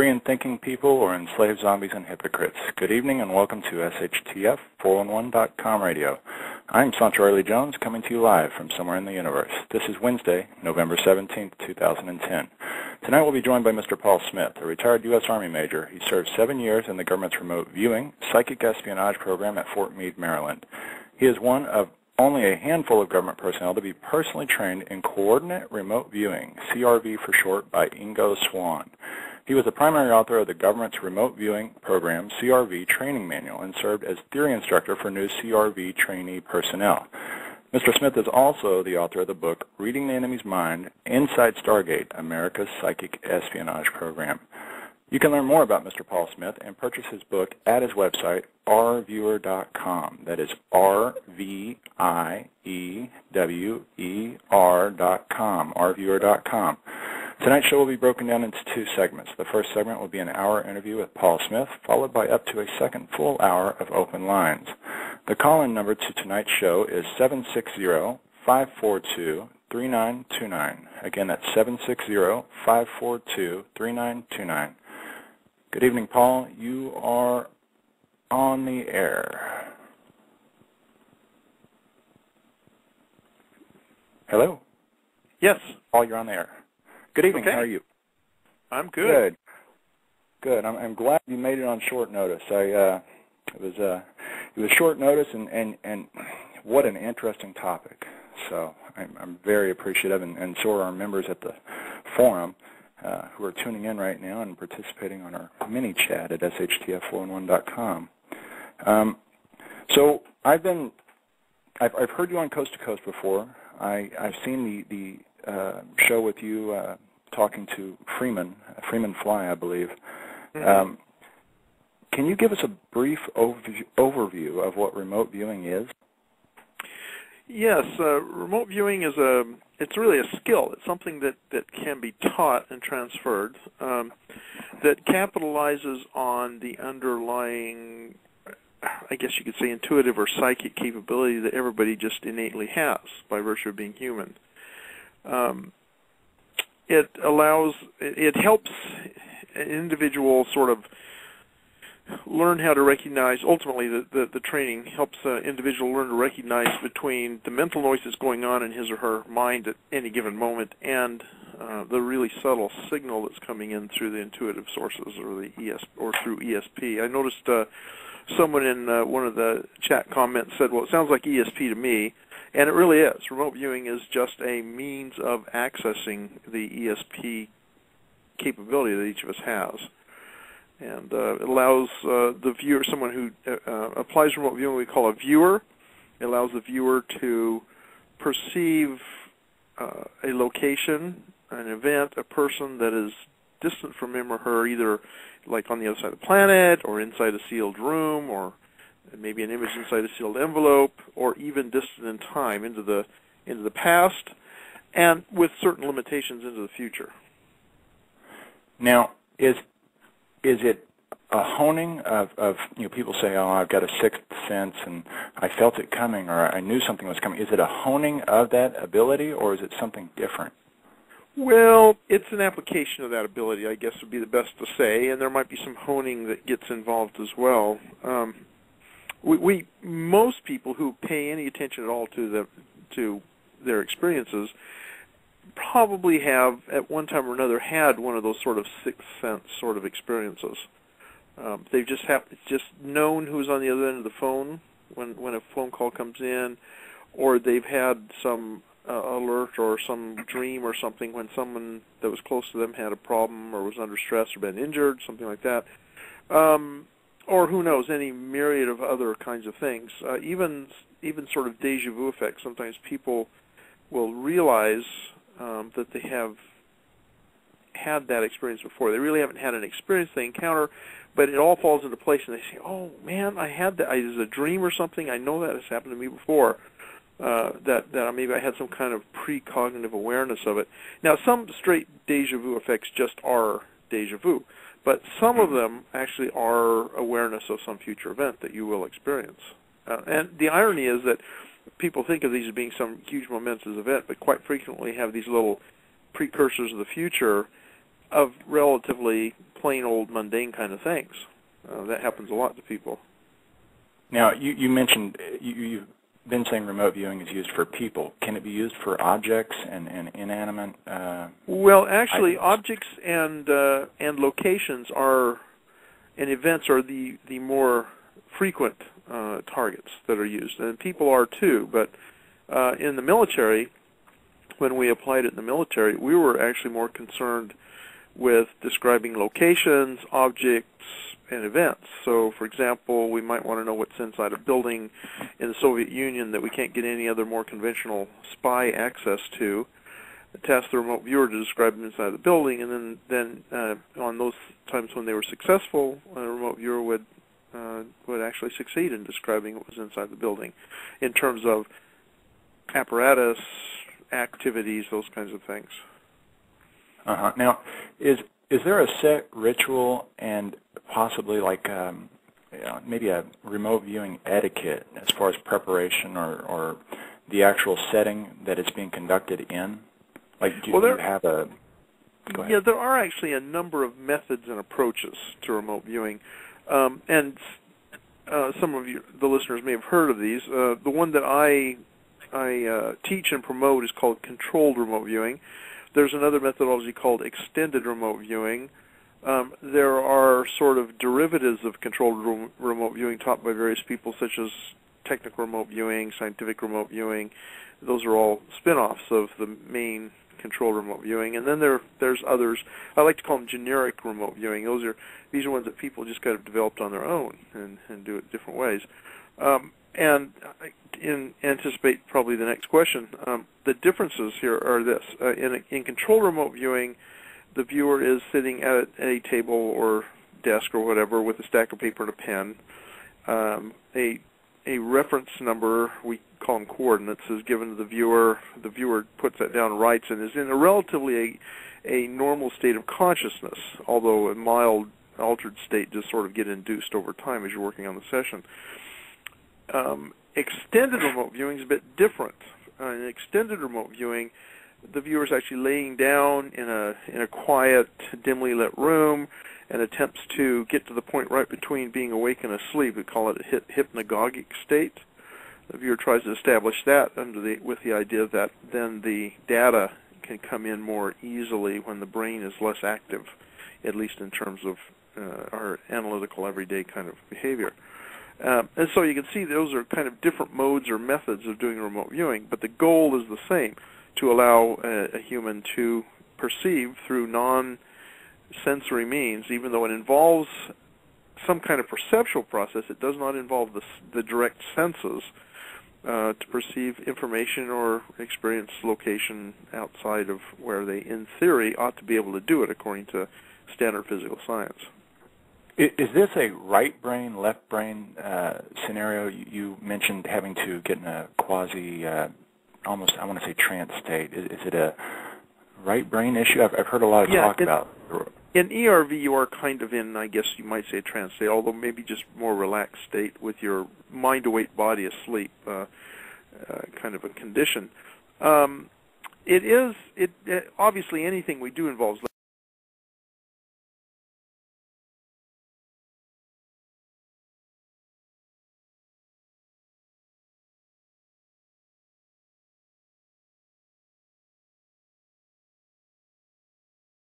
free and thinking people or enslaved zombies and hypocrites? Good evening and welcome to SHTF411.com radio. I'm Sancho Riley Jones coming to you live from somewhere in the universe. This is Wednesday, November 17th, 2010. Tonight we'll be joined by Mr. Paul Smith, a retired U.S. Army major. He served 7 years in the government's remote viewing, psychic espionage program at Fort Meade, Maryland. He is one of only a handful of government personnel to be personally trained in coordinate remote viewing, CRV for short, by Ingo Swann. He was the primary author of the government's remote viewing program, CRV training manual, and served as theory instructor for new CRV trainee personnel. Mr. Smith is also the author of the book, Reading the Enemy's Mind, Inside Stargate, America's Psychic Espionage Program. You can learn more about Mr. Paul Smith and purchase his book at his website, rviewer.com. That is rviewer.com, rviewer.com. Tonight's show will be broken down into two segments. The first segment will be an hour interview with Paul Smith, followed by up to a second full hour of open lines. The call-in number to tonight's show is 760-542-3929. Again, that's 760-542-3929. Good evening, Paul. You are on the air. Hello? Yes. Paul, you're on the air. Good evening. Okay. How are you? I'm good. Good. I'm glad you made it on short notice. It was short notice, and what an interesting topic. So I'm very appreciative, and so are our members at the forum who are tuning in right now and participating on our mini chat at shtf411.com. So I've heard you on Coast to Coast before. I've seen the show with you talking to Freeman Fly, I believe. Mm-hmm. Can you give us a brief overview of what remote viewing is? Yes, remote viewing it's really a skill. It's something that can be taught and transferred that capitalizes on the underlying, I guess you could say, intuitive or psychic capability that everybody just innately has by virtue of being human. It helps an individual sort of learn how to recognize, ultimately the training helps an individual learn to recognize between the mental noises going on in his or her mind at any given moment and the really subtle signal that's coming in through the intuitive sources or through ESP. I noticed someone in one of the chat comments said, well, it sounds like ESP to me, and it really is. Remote viewing is just a means of accessing the ESP capability that each of us has. And it allows the viewer, someone who applies remote viewing, we call a viewer. It allows the viewer to perceive a location, an event, a person that is distant from him or her, either like on the other side of the planet or inside a sealed room or maybe an image inside a sealed envelope, or even distant in time into the past, and with certain limitations into the future. Now, is it a honing of people say, oh, I've got a sixth sense and I felt it coming or I knew something was coming. Is it a honing of that ability or is it something different? Well, it's an application of that ability, I guess would be the best to say, and there might be some honing that gets involved as well. Most people who pay any attention at all to their experiences probably have, at one time or another, had one of those sort of sixth sense sort of experiences. They've just known who's on the other end of the phone when a phone call comes in, or they've had some alert or some dream or something when someone that was close to them had a problem or was under stress or been injured, something like that. Or who knows, any myriad of other kinds of things. Even sort of deja vu effects. Sometimes people will realize that they have had that experience before. They really haven't had an experience they encounter, but it all falls into place, and they say, oh, man, I had that. It was a dream or something. I know that has happened to me before, that maybe I had some kind of precognitive awareness of it. Now, some straight deja vu effects just are deja vu, but some of them actually are awareness of some future event that you will experience. And the irony is that people think of these as being some huge momentous event, but quite frequently have these little precursors of the future of relatively plain old mundane kind of things. That happens a lot to people. Now, you mentioned you've been saying remote viewing is used for people. Can it be used for objects and inanimate? Well, actually, items? objects and locations and events are the more frequent targets that are used, and people are too. But in the military, when we applied it in the military, we were actually more concerned with describing locations, objects, and events. So, for example, we might want to know what's inside a building in the Soviet Union that we can't get any other more conventional spy access to. Task the remote viewer to describe them inside the building, and then on those times when they were successful, a remote viewer would actually succeed in describing what was inside the building in terms of apparatus, activities, those kinds of things. Now, is there a set ritual and possibly like maybe a remote viewing etiquette as far as preparation or the actual setting that it's being conducted in? Like, do you have a... Go ahead. Yeah, there are actually a number of methods and approaches to remote viewing, and some of the listeners may have heard of these. The one that I teach and promote is called controlled remote viewing. There's another methodology called extended remote viewing. There are sort of derivatives of controlled remote viewing taught by various people, such as technical remote viewing, scientific remote viewing. Those are all spin-offs of the main controlled remote viewing. And then there's others. I like to call them generic remote viewing. These are ones that people just kind of developed on their own and do it different ways. And anticipate probably the next question. The differences here are this. In controlled remote viewing, the viewer is sitting at a table or desk or whatever with a stack of paper and a pen. A reference number, we call them coordinates, is given to the viewer. The viewer puts that down and writes and is in a relatively a normal state of consciousness, although a mild altered state just sort of get induced over time as you're working on the session. Extended remote viewing is a bit different. In extended remote viewing, the viewer is actually laying down in a quiet, dimly lit room and attempts to get to the point right between being awake and asleep. We call it a hypnagogic state. The viewer tries to establish that with the idea that then the data can come in more easily when the brain is less active, at least in terms of our analytical everyday kind of behavior. And so you can see those are kind of different modes or methods of doing remote viewing, but the goal is the same, to allow a human to perceive through non-sensory means. Even though it involves some kind of perceptual process, it does not involve the direct senses to perceive information or experience location outside of where they, in theory, ought to be able to do it according to standard physical science. Is this a right brain, left brain scenario? You mentioned having to get in a quasi, almost, I want to say, trance state. Is it a right brain issue? I've heard a lot of talk about. In ERV, you are kind of in, I guess you might say, a trance state, although maybe just more relaxed state with your mind-awake body asleep, kind of a condition. Obviously anything we do involves